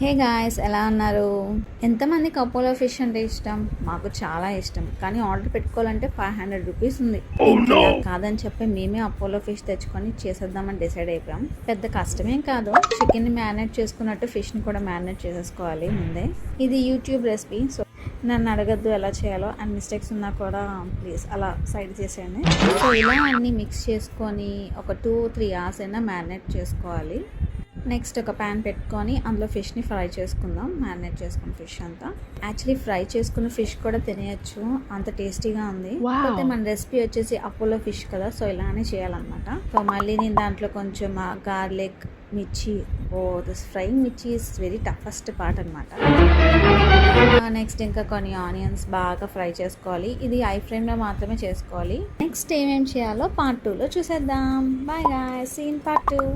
Hey guys, ఎలా ఉన్నారు? ఎంతమందికి అపోలో ఫిష్ అంటే ఇష్టం? మాకు చాలా ఇష్టం. కానీ ఆర్డర్ పెట్టుకోవాలంటే 500 రూపీస్ ఉంది. ఇంకా కాదని చెప్పి మేమే అపోలో ఫిష్ తెచ్చుకొని చేసేద్దామని డిసైడ్ అయిపోయాం. పెద్ద కష్టమేం కాదు. చికెన్ని మ్యారినేట్ చేసుకున్నట్టు ఫిష్ని కూడా మ్యారినేట్ చేసేసుకోవాలి ముందే. ఇది యూట్యూబ్ రెసిపీ, సో నన్ను అడగద్దు ఎలా చేయాలో. అండ్ మిస్టేక్స్ ఉన్నా కూడా ప్లీజ్ అలా సైడ్ చేసేయండి. సో ఇలా అన్నీ మిక్స్ చేసుకొని ఒక 2-3 అవర్స్ అయినా మ్యారినేట్ చేసుకోవాలి. నెక్స్ట్ ఒక ప్యాన్ పెట్టుకొని అందులో ఫిష్ని ఫ్రై చేసుకుందాం. మ్యారినేట్ చేసుకున్న ఫిష్ అంతా. యాక్చువల్లీ ఫ్రై చేసుకున్న ఫిష్ కూడా తినేయచ్చు, అంత టేస్టీగా ఉంది. కాకపోతే మన రెసిపీ వచ్చేసి అపోలో ఫిష్ కదా, సో ఇలానే చేయాలన్నమాట. సో మళ్ళీ నేను దాంట్లో కొంచెం గార్లిక్, మిర్చి, దిస్ ఫ్రైయింగ్ మిర్చి ఇస్ వెరీ టఫెస్ట్ పార్ట్ అనమాట. నెక్స్ట్ ఇంకా కొన్ని ఆనియన్స్ బాగా ఫ్రై చేసుకోవాలి. ఇది ఐ ఫ్లేమ్లో మాత్రమే చేసుకోవాలి. నెక్స్ట్ ఏమేమి చేయాలో పార్ట్ 2లో చూసేద్దాం. Bye guys, see in part 2.